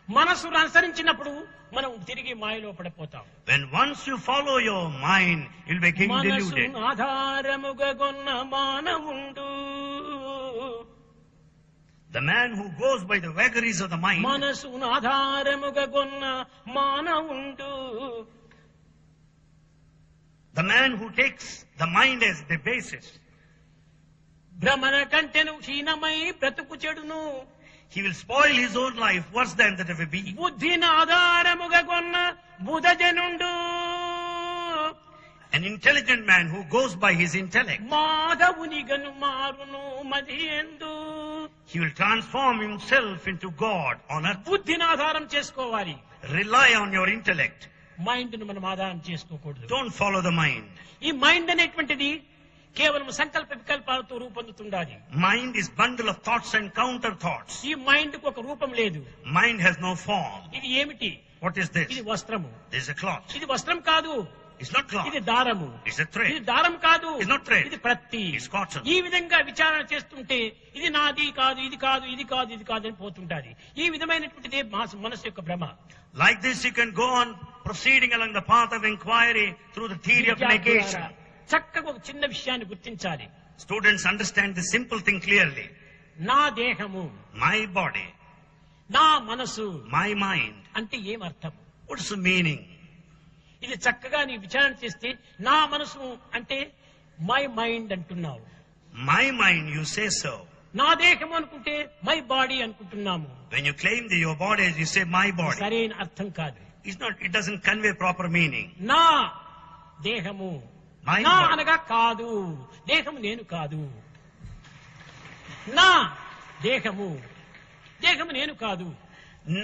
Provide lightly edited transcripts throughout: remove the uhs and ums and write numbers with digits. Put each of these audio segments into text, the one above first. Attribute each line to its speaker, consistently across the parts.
Speaker 1: మనసును అనుసరించినప్పుడు మనం తిరిగి మాయలో పడిపోతాం.
Speaker 2: When once you follow your mind, you'll be getting deluded.
Speaker 1: మనసును ఆధారముగా కొన్న మానవుండు.
Speaker 2: The man who goes by the vagaries of the mind.
Speaker 1: మనసును ఆధారముగా కొన్న మానవుండు.
Speaker 2: The man who takes the mind as the basis.
Speaker 1: భ్రమణ కంటెను హీనమై బ్రతుకు చెడును.
Speaker 2: He will spoil his own life worse than that of a bee.
Speaker 1: బుద్ధిని ఆధారముగా కొన్న బుధజనుండు.
Speaker 2: An intelligent man who goes by his intellect.
Speaker 1: మాధవునిగను మారును మదియందు.
Speaker 2: He will transform himself into God on earth.
Speaker 1: బుద్ధిని ఆధారం చేసుకోవాలి.
Speaker 2: Rely on your intellect.
Speaker 1: Mind ను మనం ఆధారం చేసుకోకూడదు.
Speaker 2: Don't follow the mind.
Speaker 1: ఈ మైండ్ అనేటువంటిది కేవలం సంకల్ప వికల్పాలతో రూపొందుతుండాలి.
Speaker 2: Mind is bundle of thoughts and counter thoughts.
Speaker 1: ఈ మైండ్ కు ఒక రూపం లేదు.
Speaker 2: Mind has no form.
Speaker 1: ఇది ఏమిటి?
Speaker 2: What is this?
Speaker 1: ఇది వస్త్రము.
Speaker 2: This is a cloth.
Speaker 1: ఇది వస్త్రం కాదు.
Speaker 2: It's not cloth.
Speaker 1: ఇది దారము.
Speaker 2: It's a thread.
Speaker 1: ఇది దారం కాదు.
Speaker 2: It's not thread.
Speaker 1: ఇది ప్రత్తి.
Speaker 2: It's cotton.
Speaker 1: ఈ విధంగా విచారణ చేస్తుంటే ఇది నాది కాదు, ఇది కాదు, ఇది కాదు, ఇది కాదు అని పోతుంటాది. ఈ విధమైనటువంటిదే మనసు యొక్క భ్రమ.
Speaker 2: Like this you can go on proceeding along the path of inquiry through the theory of negation.
Speaker 1: చక్కగా ఒక చిన్న విషయాన్ని గుర్తించాలి.
Speaker 2: Students understand this simple thing clearly.
Speaker 1: నా దేహము,
Speaker 2: My body,
Speaker 1: నా మనసు
Speaker 2: my mind.
Speaker 1: అంటే ఏమర్థం?
Speaker 2: What's the meaning?
Speaker 1: ఇది చక్కగా నీ విచారణ చేస్తే నా మనసు అంటే మై మైండ్ అంటున్నావు.
Speaker 2: My mind, you say so.
Speaker 1: నా దేహం అనుకుంటే మై బాడీ అనుకుంటున్నాము.
Speaker 2: When you claim that your body, you say my body.
Speaker 1: సరైన అర్థం కాదు.
Speaker 2: It doesn't convey proper meaning.
Speaker 1: నా దేహము,
Speaker 2: My
Speaker 1: నా
Speaker 2: body.
Speaker 1: అనగా కాదు, దేహము నేను కాదు. నా దేహము, దేహము నేను కాదు.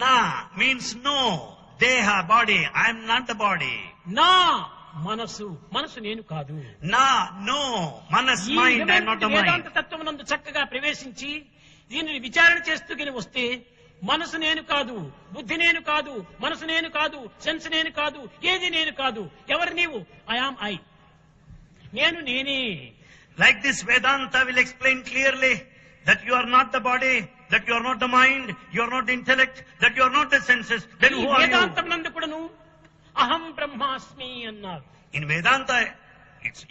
Speaker 2: Na means no. Deha, body. I am not the body.
Speaker 1: నా మనసు, మనసు నేను కాదు.
Speaker 2: Na, no. Manas,
Speaker 1: ఈ
Speaker 2: mind. I am not the
Speaker 1: Vedanta
Speaker 2: mind.
Speaker 1: తత్వమునందు చక్కగా ప్రవేశించి దీనిని విచారణ చేస్తూనే వస్తే మనసు నేను కాదు, బుద్ధి నేను కాదు, మనసు నేను కాదు, సెన్స్ నేను కాదు, ఏది నేను కాదు. ఎవరు నీవు? I am I. నేను నేనే.
Speaker 2: Like this, Vedanta will explain clearly that you are not the body, that you are not the mind, you are not the intellect, that you are not the senses. Then
Speaker 1: ఈ
Speaker 2: who are you?
Speaker 1: వేదాంతం నందు కూడాను అహం బ్రహ్మాస్మి అన్నారు.
Speaker 2: In Vedanta,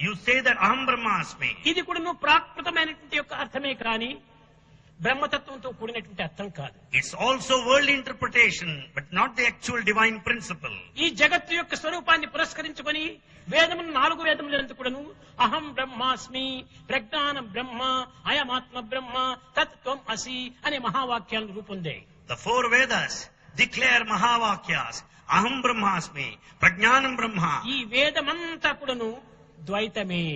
Speaker 2: you say that Aham Brahmasmi.
Speaker 1: ఇది కూడాను ప్రాకృతమైనటువంటి యొక్క అర్థమే కానీ బ్రహ్మతత్వంతో కూడినటువంటి అర్థం కాదు.
Speaker 2: It's also worldly interpretation, but not the actual divine principle.
Speaker 1: ఈ జగత్తు యొక్క స్వరూపాన్ని పురస్కరించుకొని వేదములు 4 వేదములందు కూడాను అహం బ్రహ్మాస్మి, ప్రజ్ఞానం బ్రహ్మ, అయమాత్మ బ్రహ్మ, తత్వం అసి అనే మహావాక్యాలను రూపొందాయి.
Speaker 2: The 4 Vedas declare Mahavakyas. Aham Brahmasmi, Prajnanam Brahma.
Speaker 1: ఈ వేదమంతా కూడాను ద్వైతమే.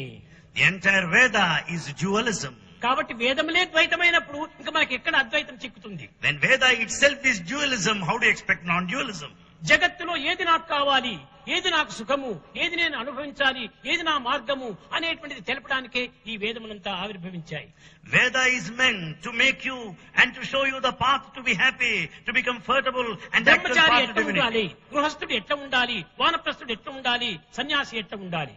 Speaker 2: The entire Veda is dualism.
Speaker 1: కాబట్టి వేదములే ద్వైతమైనప్పుడు ఇంకా మనకి ఎక్కడ అద్వైతం చిక్కుతుంది?
Speaker 2: When Veda itself is dualism, how do you expect non-dualism?
Speaker 1: జగత్తులో ఏది నాకు కావాలి, ఏది నాకు సుఖము, ఏది నేను అనుభవించాలి, ఏది నా మార్గము అనేటువంటిది తెలపడానికే ఈ వేదములంతా ఆవిర్భవించాయి.
Speaker 2: Veda is meant to make you and to show you the path to be happy, to be comfortable, and the actual
Speaker 1: Brahmachari
Speaker 2: path to
Speaker 1: ఎట్లా ఉండాలి,
Speaker 2: divinity.
Speaker 1: గృహస్థుడు ఎట్లా ఉండాలి, వానప్రస్థుడు ఎట్లా ఉండాలి, సన్యాసి ఎట్లా ఉండాలి.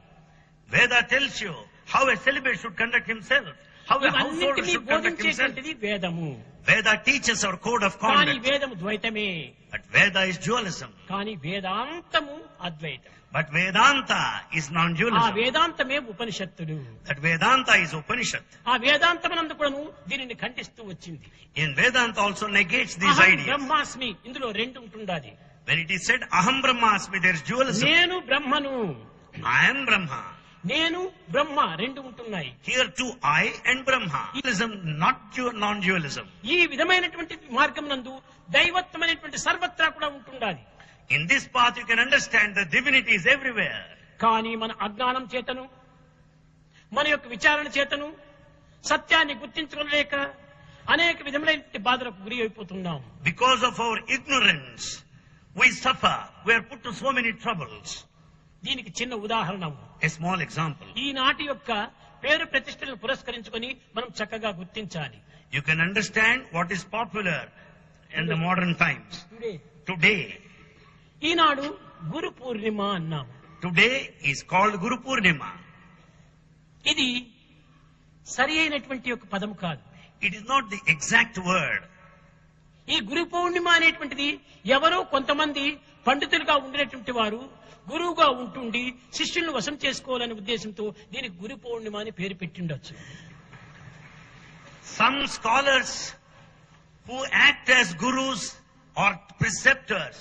Speaker 2: Veda tells you how a celibate should conduct himself, how a householder
Speaker 1: ఇవన్నింటినీ
Speaker 2: should conduct himself.
Speaker 1: బోధించేటువంటిది వేదము.
Speaker 2: Veda teaches our code of
Speaker 1: కానీ
Speaker 2: conduct.
Speaker 1: వేదము ద్వైతమే.
Speaker 2: But Veda is dualism.
Speaker 1: కానీ వేదాంతము అద్వైతం.
Speaker 2: But Vedanta is
Speaker 1: ఆ
Speaker 2: non-dualism.
Speaker 1: వేదాంతమే ఉపనిషత్తుడు.
Speaker 2: That Vedanta is Upanishad.
Speaker 1: ఆ వేదాంతమునందు కూడాను దీనిని ఖండిస్తూ వచ్చింది.
Speaker 2: In Vedanta also negates these
Speaker 1: అహం
Speaker 2: ideas.
Speaker 1: బ్రహ్మాస్మి, ఇందులో 2 ఉంటుండాలి.
Speaker 2: When it is said Aham Brahmasmi, there is dualism.
Speaker 1: నేను బ్రహ్మను,
Speaker 2: I am Brahma.
Speaker 1: నేను బ్రహ్మ 2 ఉంటున్నాయి.
Speaker 2: Here too I and Brahma. Dualism, not non-dualism.
Speaker 1: ఈ విధమైనటువంటి మార్గం నందు దైవత్వమైనటువంటి సర్వత్రా కూడా ఉంటుండాలి.
Speaker 2: In this path you can understand that divinity is everywhere.
Speaker 1: కానీ మన అజ్ఞానం చేతను, మన యొక్క విచారణ చేతను సత్యాన్ని గుర్తించుకోలేక అనేక విధములైన బాధలకు గురి అయిపోతున్నాం.
Speaker 2: Because of our ignorance, we suffer. We are put to so many troubles.
Speaker 1: దీనికి చిన్న ఉదాహరణ,
Speaker 2: A small example.
Speaker 1: ఈనాటి యొక్క పేరు ప్రతిష్టలను పురస్కరించుకొని మనం చక్కగా గుర్తించాలి.
Speaker 2: You can understand what is popular in the modern times. Today,
Speaker 1: ఈనాడు గురు పూర్ణిమ అన్నాము.
Speaker 2: today is called Guru Purnima.
Speaker 1: ఇది సరి అయినటువంటి యొక్క పదం కాదు.
Speaker 2: It is not the exact word.
Speaker 1: ఈ గురు పౌర్ణిమ అనేటువంటిది ఎవరో కొంతమంది పండితులుగా ఉండినటువంటి వారు గురువుగా ఉంటుండి శిష్యులను వశం చేసుకోవాలనే ఉద్దేశంతో దీనికి గురు పౌర్ణిమ అని పేరు పెట్టిండొచ్చు.
Speaker 2: Some scholars who act as gurus or preceptors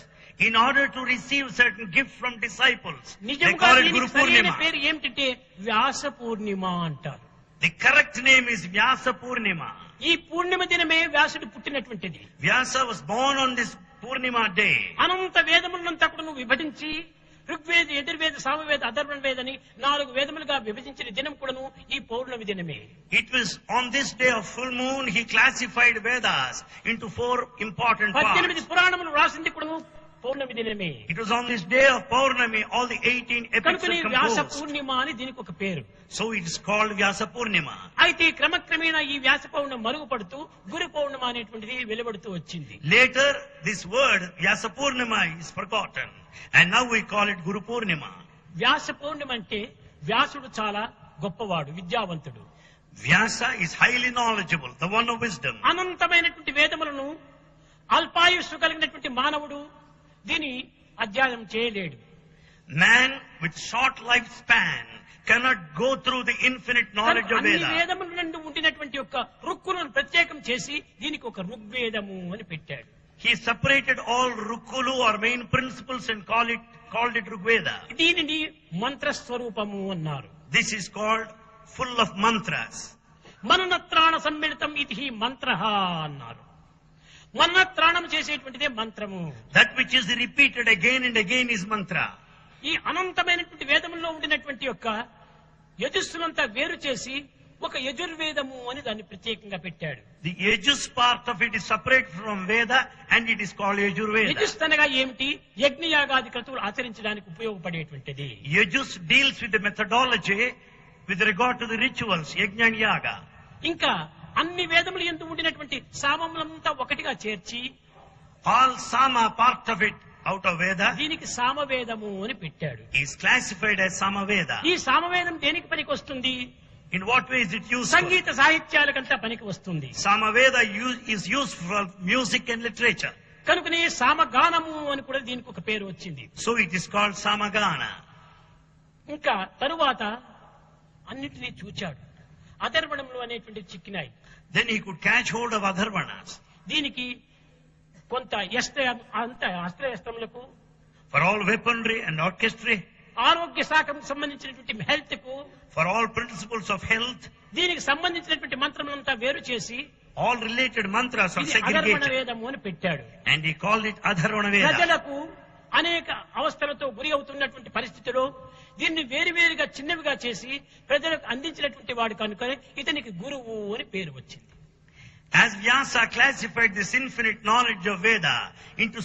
Speaker 2: in order to receive certain gifts from disciples, they
Speaker 1: నిజంగా
Speaker 2: call it
Speaker 1: దీనికి
Speaker 2: Guru
Speaker 1: సరైన
Speaker 2: Purnima.
Speaker 1: పేరు ఏమిటంటే వ్యాస పూర్ణిమ అంటారు.
Speaker 2: The correct name is Vyasa Purnima.
Speaker 1: ఈ పూర్ణిమ దినమే వ్యాసుడు పుట్టినటువంటిది.
Speaker 2: Vyasa was born on this Purnima day.
Speaker 1: అనంత వేదములంతా కూడా నువ్వు విభజించి ఋగ్వేద, యజుర్వేద, సామవేద, అథర్వణ వేద అని 4 వేదములుగా విభజించిన దినం కూడాను ఈ పౌర్ణమి దినమే.
Speaker 2: It was on this day of full moon he classified Vedas into 4 important
Speaker 1: 18
Speaker 2: parts.
Speaker 1: పురాణములు రాసింది కూడాను పౌర్ణమి దినమే.
Speaker 2: It was on this day of Purnami all the 18 epics
Speaker 1: కనుకనే
Speaker 2: were
Speaker 1: వ్యాస
Speaker 2: composed.
Speaker 1: పూర్ణిమ అని దీనికి ఒక పేరు.
Speaker 2: So it is called Vyasa Purnima.
Speaker 1: అయితే క్రమక్రమేణా ఈ వ్యాస పౌర్ణమి మరుగుపడుతూ గురు పౌర్ణమ అనేటువంటిది వెలువడుతూ వచ్చింది.
Speaker 2: Later this word Vyasa Purnima is forgotten and now we call it Guru Purnima.
Speaker 1: వ్యాస పౌర్ణిమ అంటే వ్యాసుడు చాలా గొప్పవాడు, విద్యావంతుడు.
Speaker 2: Vyasa is highly knowledgeable, the one of wisdom.
Speaker 1: అనంతమైనటువంటి వేదములను అల్పాయుష్షు కలిగినటువంటి మానవుడు దీని అధ్యయనం చేయలేడు.
Speaker 2: Man with short lifespan cannot go through the infinite knowledge of
Speaker 1: అన్ని
Speaker 2: Veda.
Speaker 1: వేదముల నుండి ఉండినటువంటి యొక్క రుక్కులను ప్రత్యేకం చేసి దీనికి ఒక ఋగ్వేదము అని పెట్టాడు.
Speaker 2: He separated all Rukkulu or main principles and called it Rigveda.
Speaker 1: దీనిని మంత్రస్వరూపము అన్నారు.
Speaker 2: This is called full of mantras.
Speaker 1: మననత్రాణ సమ్మిళితం ఇది మంత్రః అన్నారు. మననత్రాణం చేసేటువంటిదే మంత్రము.
Speaker 2: That which is repeated again and again is mantra.
Speaker 1: ఈ అనంతమైనటువంటి వేదముల్లో ఉండినటువంటి యొక్క యజస్సునంతా వేరు చేసి ఒక యజుర్వేదము అని దాన్ని ప్రత్యేకంగా పెట్టాడు.
Speaker 2: The Yajus part of it is separate from Veda and it is called Yajurveda.
Speaker 1: Yajus అనగా ఏమిటి? యజ్ఞయాగాది క్రతువులు ఆచరించడానికి ఉపయోగపడేటువంటిది.
Speaker 2: Yajus deals with the methodology with regard to the rituals, Yajna and Yaga.
Speaker 1: ఇంకా అన్ని వేదములు యందు ఉండినటువంటి సామములంతా ఒకటిగా చేర్చి
Speaker 2: All Sama part of it out of Veda
Speaker 1: దీనికి సామవేదము అని పెట్టాడు.
Speaker 2: is classified as Samaveda.
Speaker 1: ఈ సామవేదం దేనికి పనికి వస్తుంది?
Speaker 2: In what way is it useful?
Speaker 1: సంగీత సాహిత్యాలకంతా పనికి వస్తుంది.
Speaker 2: Samaveda is used for music and literature.
Speaker 1: కనుకనే సామగానము అని కూడా దీనికి ఒక పేరు వచ్చింది.
Speaker 2: So it is called Samagana.
Speaker 1: ఇంకా తరువాత అన్నిటినీ చూచాడు. అధర్వణములు అనేటువంటి చిక్కినాయి.
Speaker 2: Then he could catch hold of Adharvanas.
Speaker 1: దీనికి కొంత అస్త్రశస్త్రములకు,
Speaker 2: For all weaponry and orchestry,
Speaker 1: ఆరోగ్య శాఖకు సంబంధించినటువంటి హెల్త్ కు,
Speaker 2: for all principles of health,
Speaker 1: దీనికి సంబంధించినటువంటి మంత్రములంతా వేరు చేసి
Speaker 2: all related mantras are
Speaker 1: ఇది అధర్వణ
Speaker 2: segregated.
Speaker 1: వేదము అని పెట్టాడు.
Speaker 2: And he called it Adharvana Veda.
Speaker 1: ప్రజలకు అనేక అవస్థలతో గురి అవుతున్నటువంటి పరిస్థితిలో దీన్ని వేరువేరుగా చిన్నవిగా చేసి ప్రజలకు అందించినటువంటి వాడు కనుక ఇతనికి గురువు అని పేరు వచ్చింది.
Speaker 2: As Vyasa classified this infinite knowledge of Veda into